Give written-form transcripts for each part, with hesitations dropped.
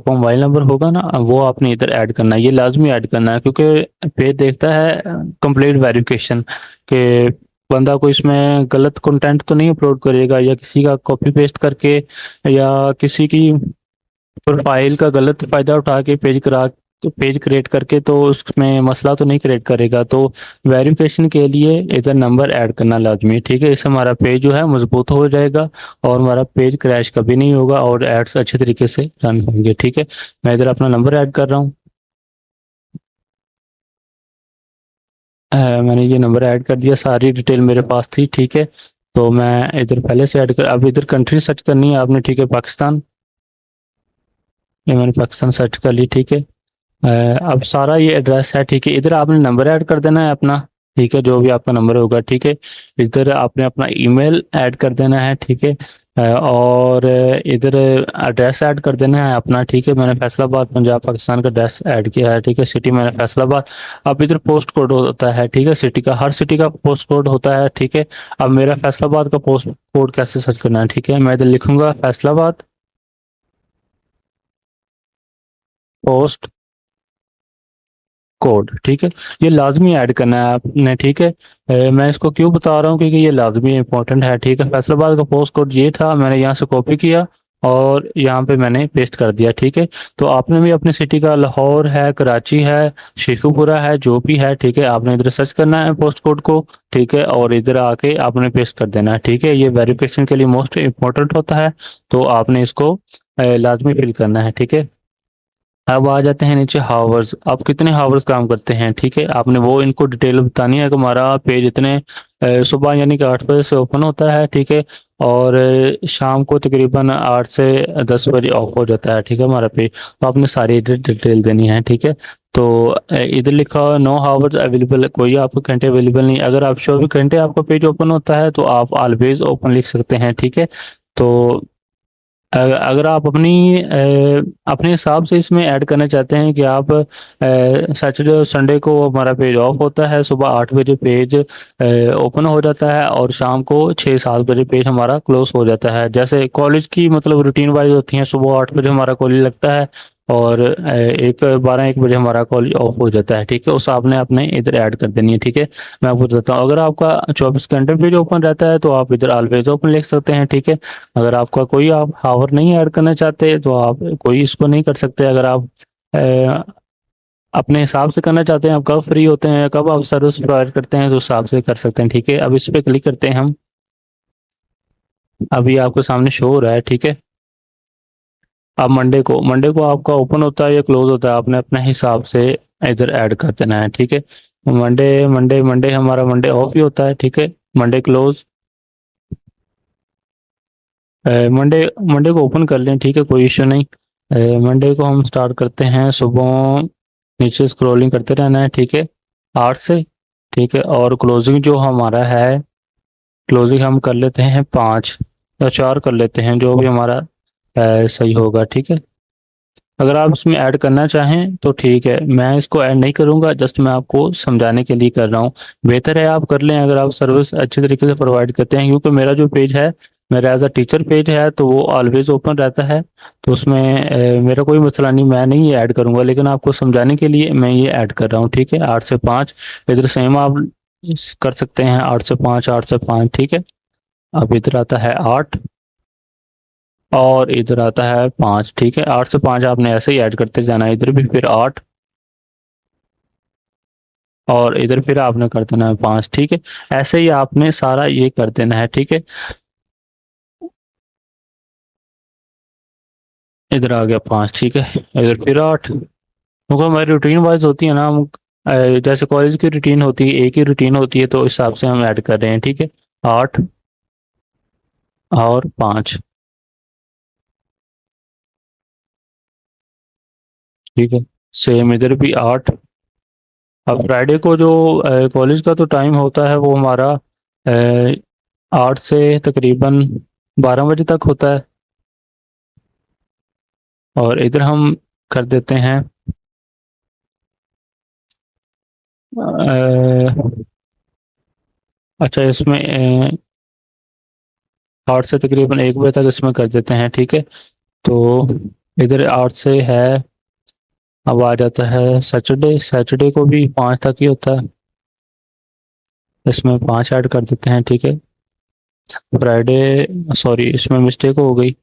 आपका mobile number होगा ना, वो आपने इधर ऐड करना है, ये लाजमी ऐड करना है, क्योंकि पेज देखता है कंप्लीट वेरिफिकेशन के बंदा को इसमें गलत कंटेंट तो नहीं अपलोड करेगा, या किसी का कॉपी पेस्ट करके, या किसी की प्रोफाइल का गलत फायदा उठा के पेज क्रिएट करके तो उसमें मसला तो नहीं क्रिएट करेगा। तो वेरिफिकेशन के लिए इधर नंबर ऐड करना लाजमी है, ठीक है। इससे हमारा पेज जो है मजबूत हो जाएगा, और हमारा पेज क्रैश कभी नहीं होगा, और एड्स अच्छे तरीके से रन होंगे, ठीक है। मैं इधर अपना नंबर ऐड कर रहा हूँ। मैंने ये नंबर ऐड कर दिया, सारी डिटेल मेरे पास थी, ठीक है। तो मैं इधर पहले से ऐड कर, अब इधर कंट्री सर्च करनी है आपने, ठीक है, पाकिस्तान। ये मैंने पाकिस्तान सर्च कर ली, ठीक है। अब सारा ये एड्रेस है, ठीक है। इधर आपने नंबर ऐड कर देना है अपना, ठीक है, जो भी आपका नंबर होगा, ठीक है। इधर आपने अपना ईमेल ऐड कर देना है, ठीक है। और इधर एड्रेस ऐड कर देना है अपना, ठीक है। मैंने फैसलाबाद पंजाब पाकिस्तान का एड्रेस ऐड किया है, ठीक है। सिटी मैंने फैसलाबाद। अब इधर पोस्ट कोड होता है, ठीक है, सिटी का, हर सिटी का पोस्ट कोड होता है, ठीक है। अब मेरा फैसलाबाद का पोस्ट कोड कैसे सर्च करना है, ठीक है। मैं इधर लिखूंगा फैसलाबाद पोस्ट कोड, ठीक है। ये लाजमी ऐड करना है आपने, ठीक है। मैं इसको क्यों बता रहा हूँ, क्योंकि ये लाजमी इंपॉर्टेंट है, ठीक है। फैसलाबाद का पोस्ट कोड ये था, मैंने यहाँ से कॉपी किया और यहाँ पे मैंने पेस्ट कर दिया, ठीक है। तो आपने भी अपनी सिटी का, लाहौर है, कराची है, शेखुपुरा है, जो भी है, ठीक है, आपने इधर सर्च करना है पोस्ट कोड को, ठीक है, और इधर आके आपने पेस्ट कर देना है, ठीक है। ये वेरिफिकेशन के लिए मोस्ट इंपॉर्टेंट होता है, तो आपने इसको लाजमी फिल करना है, ठीक है। अब आ जाते हैं नीचे हावर्स, आप कितने हावर्स काम करते हैं, ठीक है। आपने वो इनको डिटेल बतानी है कि हमारा पेज इतने सुबह यानी कि 8 बजे से ओपन होता है, ठीक है। और शाम को तकरीबन 8 से 10 बजे ऑफ हो जाता है, ठीक है, हमारा पेज। तो आपने सारी डिटेल देनी है, ठीक है। तो इधर लिखा हुआ नो हावर्स अवेलेबल, कोई आपको घंटे अवेलेबल नहीं। अगर आप 24 घंटे आपका पेज ओपन होता है तो आप ऑलवेज ओपन लिख सकते हैं, ठीक है। तो अगर आप अपने हिसाब से इसमें ऐड करना चाहते हैं कि आप सैटरडे और संडे को हमारा पेज ऑफ होता है, सुबह 8 बजे पेज ओपन हो जाता है, और शाम को 6-7 बजे पेज हमारा क्लोज हो जाता है। जैसे कॉलेज की मतलब रूटीन वाइज होती है, सुबह 8 बजे हमारा कॉलेज लगता है, और 1 हमारा कॉलेज ऑफ हो जाता है, ठीक है। उस आपने अपने इधर ऐड कर देनी है, ठीक है। मैं आपको बताता हूँ, अगर आपका 24 घंटे पेज ओपन रहता है तो आप इधर ऑलवेज ओपन लिख सकते हैं, ठीक है। अगर आपका कोई आप हावर नहीं ऐड करना चाहते तो आप कोई इसको नहीं कर सकते। अगर आप अ, अपने हिसाब से करना चाहते हैं, आप कब फ्री होते हैं, कब आप सर्विस प्रोवाइड करते हैं, तो उस हिसाब से कर सकते हैं, ठीक है। अब इस पे क्लिक करते हैं हम, अभी आपके सामने शो हो रहा है, ठीक है। अब मंडे को आपका ओपन होता है या क्लोज होता है, आपने अपने हिसाब से इधर ऐड कर देना है, ठीक है। मंडे मंडे मंडे हमारा मंडे ऑफ ही होता है, ठीक है। मंडे क्लोज, मंडे मंडे को ओपन कर लें, ठीक है, कोई इश्यू नहीं। मंडे को हम स्टार्ट करते हैं सुबह, नीचे स्क्रॉलिंग करते रहना है, ठीक है, 8 से, ठीक है। और क्लोजिंग जो हमारा है, क्लोजिंग हम कर लेते हैं 5 या 4 कर लेते हैं, जो भी हमारा सही होगा, ठीक है। अगर आप इसमें ऐड करना चाहें तो ठीक है, मैं इसको ऐड नहीं करूंगा, जस्ट मैं आपको समझाने के लिए कर रहा हूँ। बेहतर है आप कर लें अगर आप सर्विस अच्छे तरीके से प्रोवाइड करते हैं, क्योंकि मेरा जो पेज है, मेरा एज अ टीचर पेज है, तो वो ऑलवेज ओपन रहता है। तो उसमें मेरा कोई मसला नहीं, मैं नहीं ये ऐड करूंगा, लेकिन आपको समझाने के लिए मैं ये ऐड कर रहा हूँ, ठीक है। 8 से 5 इधर सेम आप कर सकते हैं, 8 से 5, 8 से 5, ठीक है। अब इधर आता है 8, और इधर आता है 5, ठीक है। 8 से 5 आपने ऐसे ही ऐड करते जाना है, इधर भी फिर 8, और इधर फिर आपने कर देना है 5, ठीक है। ऐसे ही आपने सारा ये कर देना है, ठीक है। इधर आ गया 5, ठीक है। इधर फिर 8, क्योंकि हमारी रूटीन वाइज होती है ना, हम जैसे कॉलेज की रूटीन होती है, एक ही रूटीन होती है, तो इस हिसाब से हम ऐड कर रहे हैं, ठीक है। 8 और 5, ठीक है। सेम इधर भी 8। अब फ्राइडे को जो कॉलेज का तो टाइम होता है वो हमारा 8 से तकरीबन 12 बजे तक होता है, और इधर हम कर देते हैं अच्छा, इसमें 8 से तकरीबन 1 बजे तक इसमें कर देते हैं, ठीक है। तो इधर 8 से है। अब आ जाता है सैटरडे, सैटरडे को भी 5 तक ही होता है। इसमें 5 ऐड कर देते हैं, ठीक है। फ्राइडे, सॉरी इसमें मिस्टेक हो गई।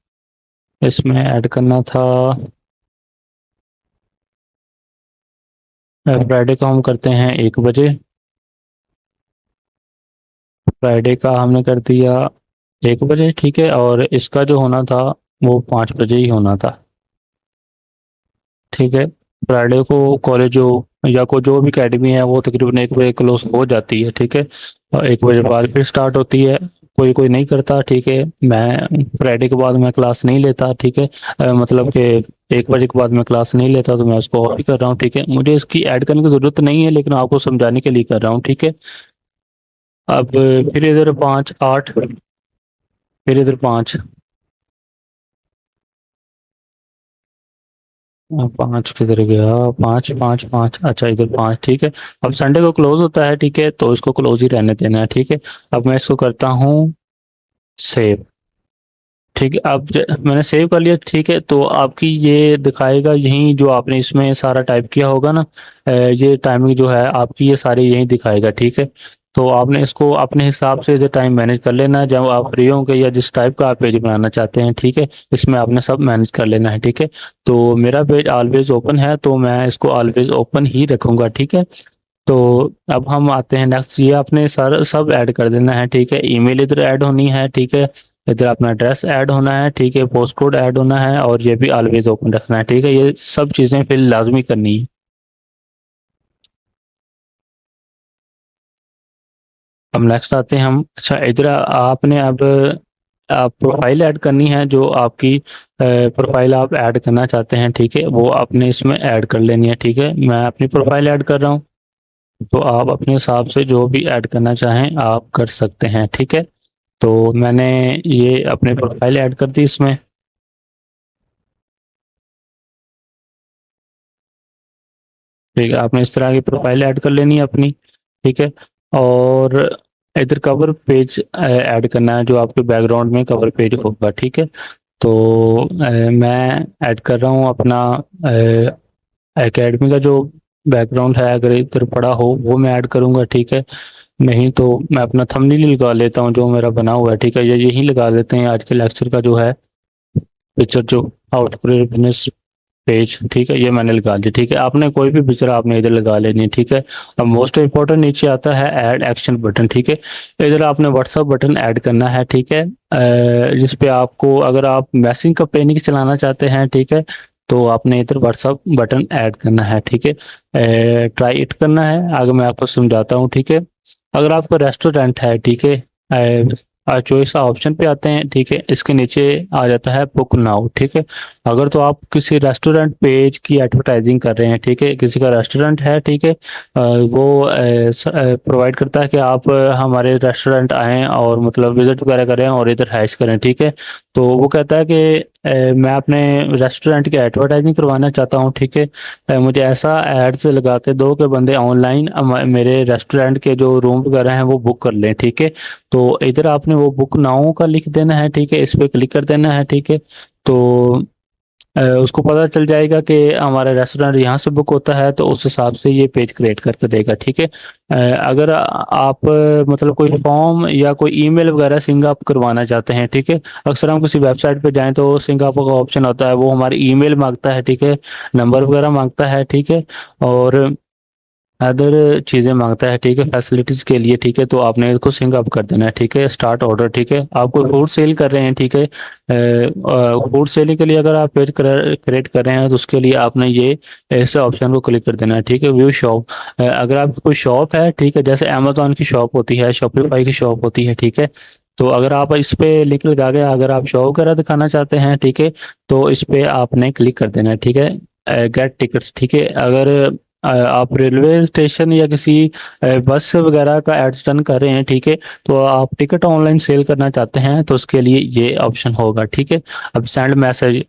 इसमें ऐड करना था, फ्राइडे का हम करते हैं 1 बजे। फ्राइडे का हमने कर दिया 1 बजे, ठीक है। और इसका जो होना था वो 5 बजे ही होना था, ठीक है। फ्राइडे को कॉलेज जो या को जो भी एकेडमी है वो तकरीबन 1 बजे क्लोज हो जाती है, ठीक है। और 1 बजे बाद फिर स्टार्ट होती है। कोई कोई नहीं करता, ठीक है। मैं फ्राइडे के बाद मैं क्लास नहीं लेता, ठीक है। मतलब कि 1 बजे के बाद मैं क्लास नहीं लेता, तो मैं उसको ऑफ ही कर रहा हूँ, ठीक है। मुझे इसकी ऐड करने की जरूरत नहीं है, लेकिन आपको समझाने के लिए कर रहा हूँ, ठीक है। अब फिर इधर 5 8, फिर इधर 5, 5 किधर गया? 5 5 5, अच्छा इधर 5, ठीक है। अब संडे को क्लोज होता है, ठीक है, तो इसको क्लोज ही रहने देना है, ठीक है। अब मैं इसको करता हूँ सेव, ठीक है। अब मैंने सेव कर लिया, ठीक है। तो आपकी ये दिखाएगा यही जो आपने इसमें सारा टाइप किया होगा ना, ये टाइमिंग जो है आपकी ये सारी यही दिखाएगा, ठीक है। तो आपने इसको अपने हिसाब से इधर टाइम मैनेज कर लेना है, जब आप फ्री होंगे या जिस टाइप का आप पेज बनाना चाहते हैं, ठीक है। इसमें आपने सब मैनेज कर लेना है, ठीक है। तो मेरा पेज ऑलवेज ओपन है, तो मैं इसको ऑलवेज ओपन ही रखूंगा, ठीक है। तो अब हम आते हैं नेक्स्ट, ये आपने सारा सब ऐड कर देना है, ठीक है। ईमेल इधर ऐड होनी है, ठीक है। इधर अपना एड्रेस ऐड होना है, ठीक है। पोस्ट कोड ऐड होना है, और ये भी ऑलवेज ओपन रखना है, ठीक है। ये सब चीज़ें फिर लाजमी करनी है। अब नेक्स्ट आते हैं हम, अच्छा इधर आपने अब आप प्रोफाइल ऐड करनी है, जो आपकी प्रोफाइल आप ऐड करना चाहते हैं, ठीक है। वो आपने इसमें ऐड कर लेनी है, ठीक है। मैं अपनी प्रोफाइल ऐड कर रहा हूँ, तो आप अपने हिसाब से जो भी ऐड करना चाहें आप कर सकते हैं, ठीक है। तो मैंने ये अपने प्रोफाइल ऐड कर दी इसमें, ठीक है। आपने इस तरह की प्रोफाइल ऐड कर लेनी है अपनी, ठीक है। और इधर कवर पेज ऐड करना है, जो आपके बैकग्राउंड में कवर पेज होगा, ठीक है। तो मैं ऐड कर रहा हूँ अपना एकेडमी का जो बैकग्राउंड है, अगर इधर पड़ा हो वो मैं ऐड करूँगा, ठीक है। नहीं तो मैं अपना थंबनेल ही लगा लेता हूँ जो मेरा बना हुआ है, ठीक है। ये यही लगा देते हैं आज के लेक्चर का जो है पिक्चर, जो आउटपुट बिजनेस पेज, ठीक है। ये मैंने लगा दी, ठीक है। आपने कोई भी पिक्चर आपने इधर लगा लेनी है, ठीक है। अब मोस्ट इंपॉर्टेंट नीचे आता है ऐड एक्शन बटन, ठीक है। इधर आपने व्हाट्सअप बटन ऐड करना है, ठीक है। जिस पे आपको, अगर आप मैसेजिंग का पेनिंग चलाना चाहते हैं, ठीक है, तो आपने इधर व्हाट्सअप बटन ऐड करना है, ठीक है। ट्राई इट करना है, आगे मैं आपको समझाता हूँ, ठीक है। अगर आपका रेस्टोरेंट है, ठीक है, चॉइस ऑप्शन पे आते हैं, ठीक है। इसके नीचे आ जाता है बुक नाउ, ठीक है। अगर तो आप किसी रेस्टोरेंट पेज की एडवर्टाइजिंग कर रहे हैं, ठीक है, किसी का रेस्टोरेंट है, ठीक है, वो प्रोवाइड करता है कि आप हमारे रेस्टोरेंट आएं और मतलब विजिट वगैरह करें और इधर हैश करें, ठीक है। तो वो कहता है कि मैं अपने रेस्टोरेंट की एडवर्टाइजिंग करवाना चाहता हूँ, ठीक है। मुझे ऐसा एड्स लगा के दो कि बंदे ऑनलाइन मेरे रेस्टोरेंट के जो रूम वगैरह हैं वो बुक कर लें, ठीक है। तो इधर आपने वो बुक नाउ का लिख देना है, ठीक है। इस पे क्लिक कर देना है, ठीक है। तो उसको पता चल जाएगा कि हमारा रेस्टोरेंट यहाँ से बुक होता है, तो उस हिसाब से ये पेज क्रिएट करके देगा, ठीक है। अगर आप मतलब कोई फॉर्म या कोई ईमेल वगैरह सिंग अप करवाना चाहते हैं, ठीक है। अक्सर हम किसी वेबसाइट पे जाएं तो सिंग अप का ऑप्शन होता है, वो हमारी ईमेल मांगता है, ठीक है, नंबर वगैरह मांगता है, ठीक है। और अदर चीज़ें मांगता है, ठीक है, फैसिलिटीज़ के लिए, ठीक है। तो आपने इसको सिंक अप कर देना है, ठीक है। स्टार्ट ऑर्डर, ठीक है। आप कोई फूड सेल कर रहे हैं, ठीक है। फूड सेलिंग के लिए अगर आप पेज क्रिएट कर रहे हैं, तो उसके लिए आपने ये ऐसे ऑप्शन को क्लिक कर देना है, ठीक है। व्यू शॉप, अगर आपकी कोई शॉप है, ठीक है, जैसे अमेजोन की शॉप होती है, शॉपिफाई की शॉप होती है, ठीक है। तो अगर आप इस पे लिंक लगा के अगर आप शॉप वगैरह दिखाना चाहते हैं, ठीक है, तो इस पे आपने क्लिक कर देना है, ठीक है। गेट टिकट्स, ठीक है। अगर आप रेलवे स्टेशन या किसी बस वगैरह का एड्स रन कर रहे हैं, ठीक है, तो आप टिकट ऑनलाइन सेल करना चाहते हैं, तो उसके लिए ये ऑप्शन होगा, ठीक है। अब सेंड मैसेज,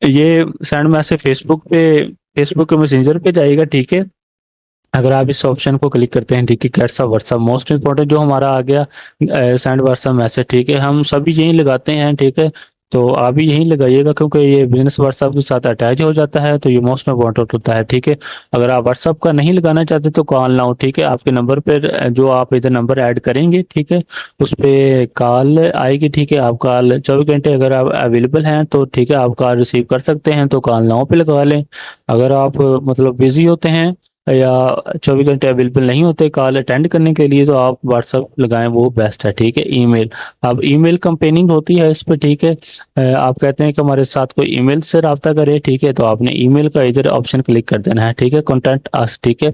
ये सेंड मैसेज फेसबुक के मैसेंजर पे जाएगा, ठीक है। अगर आप इस ऑप्शन को क्लिक करते हैं, ठीक है, कैट्स व्हाट्सअप मोस्ट इंपॉर्टेंट जो हमारा आ गया सेंड व्हाट्सअप मैसेज, ठीक है। हम सभी यही लगाते हैं, ठीक है। तो आप भी यही लगाइएगा, क्योंकि ये बिजनेस व्हाट्सएप के साथ अटैच हो जाता है, तो ये मोस्ट इम्पोर्टेंट होता है। ठीक है, अगर आप व्हाट्सएप का नहीं लगाना चाहते तो कॉल नाउ, ठीक है, आपके नंबर पर जो आप इधर नंबर ऐड करेंगे, ठीक है, उस पे कॉल आएगी। ठीक है, आप कॉल 24 घंटे अगर आप अवेलेबल हैं तो ठीक है, आप कॉल रिसीव कर सकते हैं, तो कॉल नाउ पे लगा लें। अगर आप मतलब बिजी होते हैं या 24 घंटे अवेलेबल नहीं होते कॉल अटेंड करने के लिए, तो आप व्हाट्सएप लगाएं, वो बेस्ट है। ठीक है, ईमेल, अब ईमेल कंपेनिंग होती है इस पर। ठीक है, आप कहते हैं कि हमारे साथ कोई ईमेल से रब्ता करे, ठीक है, तो आपने ईमेल का इधर ऑप्शन क्लिक कर देना है। ठीक है, कॉन्टैक्ट अस, ठीक है,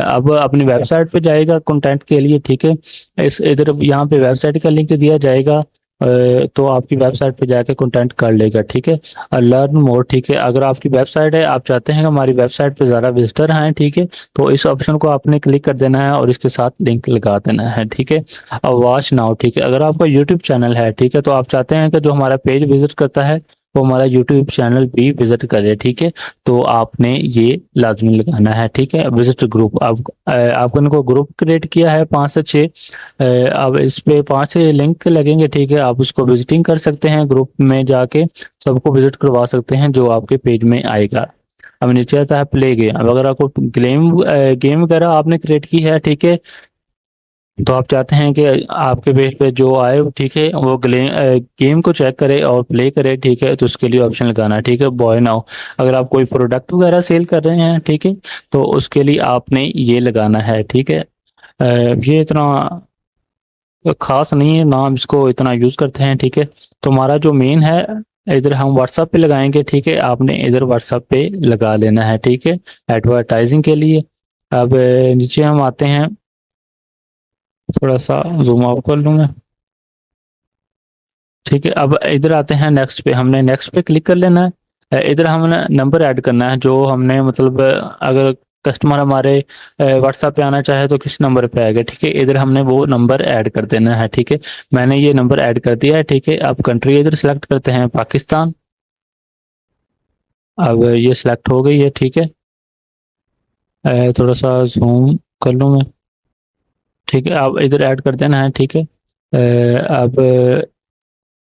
अब अपनी वेबसाइट पे जाएगा कॉन्टैक्ट के लिए। ठीक है, इस इधर यहाँ पे वेबसाइट का लिंक दिया जाएगा, तो आपकी वेबसाइट पे जाके कॉन्टैक्ट कर लेगा। ठीक है, लर्न मोर, ठीक है, अगर आपकी वेबसाइट है, आप चाहते हैं कि हमारी वेबसाइट पे ज़्यादा विजिटर आए, ठीक है, तो इस ऑप्शन को आपने क्लिक कर देना है और इसके साथ लिंक लगा देना है। ठीक है, अब वॉच नाउ, ठीक है, अगर आपका यूट्यूब चैनल है, ठीक है, तो आप चाहते हैं कि जो हमारा पेज विजिट करता है वो हमारा यूट्यूब चैनल भी विजिट करे। ठीक है, तो आपने ये लाजमी लगाना है। ठीक है, विजिट ग्रुप, आपने इनको ग्रुप क्रिएट किया है 5 से 6, अब इस पे 5 से लिंक लगेंगे। ठीक है, आप उसको विजिटिंग कर सकते हैं, ग्रुप में जाके सबको विजिट करवा सकते हैं जो आपके पेज में आएगा। अब नीचे आता है प्ले गेम, अब अगर आपको गेम गेम वगैरह आपने क्रिएट की है, ठीक है, तो आप चाहते हैं कि आपके पेज पे जो आए, ठीक है, वो गेम को चेक करे और प्ले करे, ठीक है, तो उसके लिए ऑप्शन लगाना है। ठीक है, बॉय नाउ, अगर आप कोई प्रोडक्ट वगैरह सेल कर रहे हैं, ठीक है, तो उसके लिए आपने ये लगाना है। ठीक है, ये इतना खास नहीं है, नाम इसको इतना यूज करते हैं। ठीक है, तो हमारा जो मेन है इधर हम व्हाट्सएप पे लगाएंगे। ठीक है, आपने इधर व्हाट्सएप पे लगा लेना है। ठीक है, एडवर्टाइजिंग के लिए। अब नीचे हम आते हैं, थोड़ा सा जूम आउट कर लूँ मैं। ठीक है, अब इधर आते हैं नेक्स्ट पे, हमने नेक्स्ट पे क्लिक कर लेना है। इधर हमने नंबर ऐड करना है जो हमने मतलब अगर कस्टमर हमारे व्हाट्सएप पे आना चाहे तो किस नंबर पे आएगा। ठीक है, इधर हमने वो नंबर ऐड कर देना है। ठीक है, मैंने ये नंबर ऐड कर दिया है। ठीक है, अब कंट्री इधर सेलेक्ट करते हैं पाकिस्तान, अब ये सिलेक्ट हो गई है। ठीक है, थोड़ा सा जूम कर लूँ मैं। ठीक है, अब इधर ऐड कर देना है। ठीक है, अब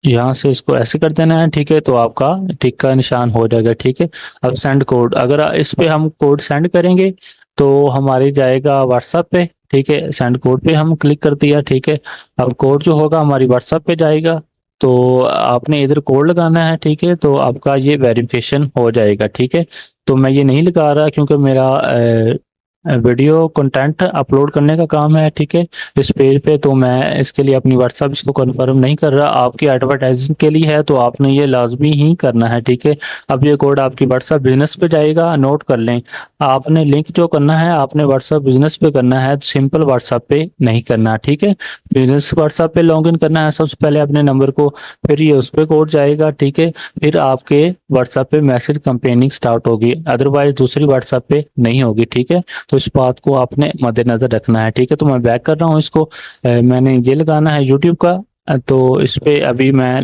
यहाँ से इसको ऐसे कर देना है। ठीक है, तो आपका टिक का निशान हो जाएगा। ठीक है, अब सेंड कोड, अगर इस पे हम कोड सेंड करेंगे तो हमारे जाएगा व्हाट्सएप पे। ठीक है, सेंड कोड पे हम क्लिक कर दिया। ठीक है, अब कोड जो होगा हमारी व्हाट्सएप पे जाएगा, तो आपने इधर कोड लगाना है। ठीक है, तो आपका ये वेरिफिकेशन हो जाएगा। ठीक है, तो मैं ये नहीं लगा रहा क्योंकि मेरा वीडियो कंटेंट अपलोड करने का काम है। ठीक है, इस पेज पे, तो मैं इसके लिए अपनी व्हाट्सएप इसको कन्फर्म नहीं कर रहा, आपकी एडवर्टाइजिंग के लिए है, तो आपने ये लाजमी ही करना है। ठीक है, अब ये कोड आपकी व्हाट्सएप बिजनेस पे जाएगा, नोट कर लें। आपने लिंक जो करना है आपने व्हाट्सएप बिजनेस पे करना है, सिंपल व्हाट्सएप पे नहीं करना। ठीक है, बिजनेस व्हाट्सएप पे लॉग इन करना है सबसे पहले अपने नंबर को, फिर ये उस पर कोड जाएगा। ठीक है, फिर आपके व्हाट्सएप पे मैसेज कंपेनिंग स्टार्ट होगी, अदरवाइज दूसरी व्हाट्सएप पे नहीं होगी। ठीक है, तो इस बात को आपने मद्देनजर रखना है। ठीक है, तो मैं बैक कर रहा हूँ इसको। मैंने ये लगाना है यूट्यूब का, तो इस पे अभी मैं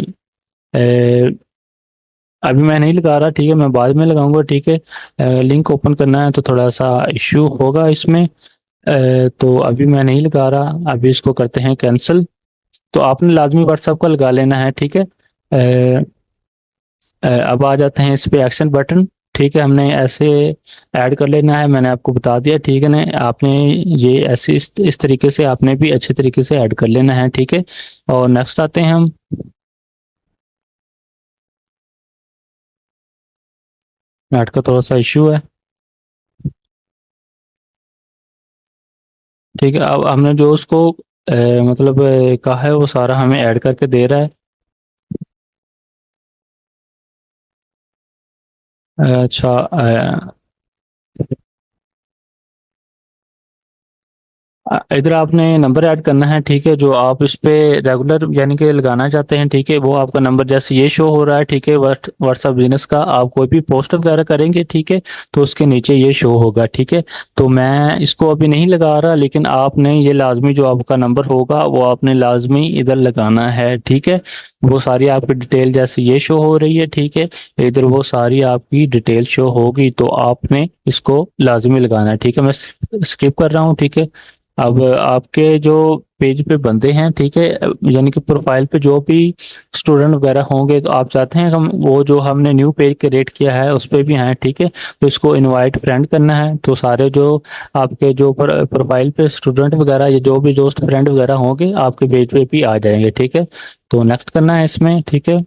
नहीं लगा रहा। ठीक है, मैं बाद में लगाऊंगा। ठीक है, लिंक ओपन करना है तो थोड़ा सा इश्यू होगा इसमें, तो अभी मैं नहीं लगा रहा, अभी इसको करते हैं कैंसिल। तो आपने लाजमी व्हाट्सएप का लगा लेना है। ठीक है, अब आ जाते हैं इस पे एक्शन बटन। ठीक है, हमने ऐसे ऐड कर लेना है, मैंने आपको बता दिया। ठीक है ना, आपने ये ऐसे इस तरीके से आपने भी अच्छे तरीके से ऐड कर लेना है। ठीक है, और नेक्स्ट आते हैं हम। नेट का थोड़ा सा इशू है। ठीक है, अब हमने जो उसको मतलब कहा है वो सारा हमें ऐड करके दे रहा है। अच्छा, इधर आपने नंबर ऐड करना है। ठीक है, जो आप इस पे रेगुलर यानी कि लगाना चाहते हैं। ठीक है, वो आपका नंबर जैसे ये शो हो रहा है। ठीक है, व्हाट्सएप बिजनेस का आप कोई भी पोस्ट वगैरह करेंगे, ठीक है, तो उसके नीचे ये शो होगा। ठीक है, तो मैं इसको अभी नहीं लगा रहा, लेकिन आपने ये लाजमी जो आपका नंबर होगा वो आपने लाजमी इधर लगाना है। ठीक है, वो सारी आपकी डिटेल जैसे ये शो हो रही है। ठीक है, इधर वो सारी आपकी डिटेल शो होगी, तो आपने इसको लाजमी लगाना है। ठीक है, मैं स्किप कर रहा हूँ। ठीक है, अब आपके जो पेज पे बंदे हैं, ठीक है, यानी कि प्रोफाइल पे जो भी स्टूडेंट वगैरह होंगे, तो आप चाहते हैं हम वो जो हमने न्यू पेज क्रिएट किया है उस पे भी हैं, ठीक है, तो इसको इनवाइट फ्रेंड करना है। तो सारे जो आपके जो प्रोफाइल पे स्टूडेंट वगैरह या जो भी दोस्त फ्रेंड वगैरह होंगे आपके पेज पे भी आ जाएंगे, ठीक है। तो नेक्स्ट करना है इसमें, ठीक है।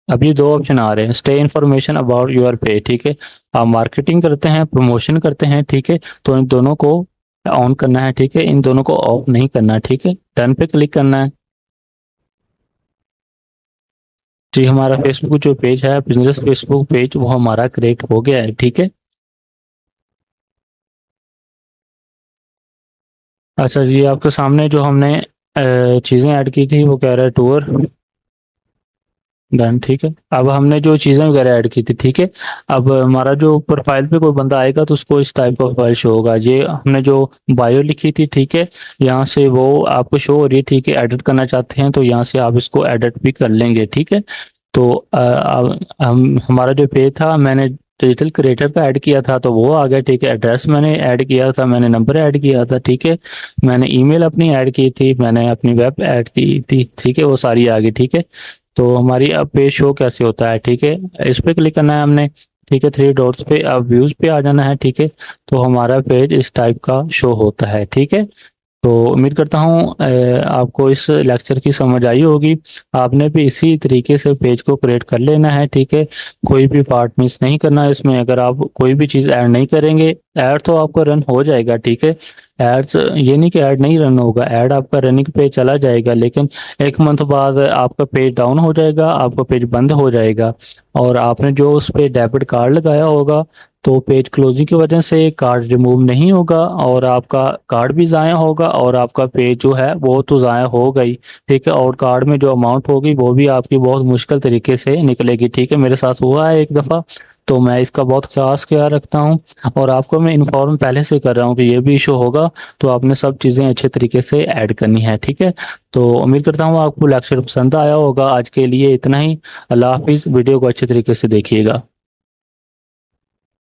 अब ये दो ऑप्शन आ रहे हैं, स्टे इन्फॉर्मेशन अबाउट योर पे, ठीक है। आप मार्केटिंग करते हैं, प्रमोशन करते हैं, ठीक है, तो इन दोनों को ऑन करना है, ठीक है, इन दोनों को ऑफ नहीं करना है, ठीक है। डन पे क्लिक करना है। जी, हमारा फेसबुक जो पेज है, बिजनेस फेसबुक पेज, वो हमारा क्रिएट हो गया है, ठीक है। अच्छा, ये आपके सामने जो हमने चीज़ें ऐड की थी वो कह रहा है टूर डन, ठीक है। अब हमने जो चीज़ें वगैरह ऐड की थी, ठीक है, अब हमारा जो प्रोफाइल पे कोई बंदा आएगा तो उसको इस टाइप का प्रोफाइल शो होगा। ये हमने जो बायो लिखी थी, ठीक है, यहाँ से वो आपको शो हो रही है, ठीक है। एडिट करना चाहते हैं तो यहाँ से आप इसको एडिट भी कर लेंगे, ठीक है। तो अब हम हमारा जो पेज था मैंने डिजिटल क्रिएटर पे ऐड किया था तो वो आ गया, ठीक है। एड्रेस मैंने ऐड किया था, मैंने नंबर ऐड किया था, ठीक है। मैंने ईमेल अपनी ऐड की थी, मैंने अपनी वेब ऐड की थी, ठीक है, वो सारी आ गई, ठीक है। तो हमारी अब पेज शो कैसे होता है, ठीक है। इस पे क्लिक करना है हमने, ठीक है, थ्री डॉट्स पे, अब व्यूज पे आ जाना है, ठीक है। तो हमारा पेज इस टाइप का शो होता है, ठीक है। तो उम्मीद करता हूँ आपको इस लेक्चर की समझ आई होगी। आपने भी इसी तरीके से पेज को क्रिएट कर लेना है, ठीक है। कोई भी पार्ट मिस नहीं करना है इसमें। अगर आप कोई भी चीज़ ऐड नहीं करेंगे, ऐड तो आपका रन हो जाएगा, ठीक है। एड्स ये नहीं कि ऐड नहीं रन होगा, ऐड आपका रनिंग पे चला जाएगा, लेकिन एक मंथ बाद आपका पेज डाउन हो जाएगा, आपका पेज बंद हो जाएगा। और आपने जो उस पे डेबिट कार्ड लगाया होगा तो पेज क्लोजिंग की वजह से कार्ड रिमूव नहीं होगा और आपका कार्ड भी ज़ाया होगा और आपका पेज जो है वो तो ज़ाया हो गई, ठीक है। और कार्ड में जो अमाउंट होगी वो भी आपकी बहुत मुश्किल तरीके से निकलेगी, ठीक है। मेरे साथ हुआ है एक दफ़ा, तो मैं इसका बहुत खास ख्याल रखता हूँ और आपको मैं इन्फॉर्म पहले से कर रहा हूँ कि ये भी इशू होगा। तो आपने सब चीज़ें अच्छे तरीके से ऐड करनी है, ठीक है। तो उम्मीद करता हूँ आपको लेक्चर पसंद आया होगा। आज के लिए इतना ही। अल्लाह हाफिज़। वीडियो को अच्छे तरीके से देखिएगा।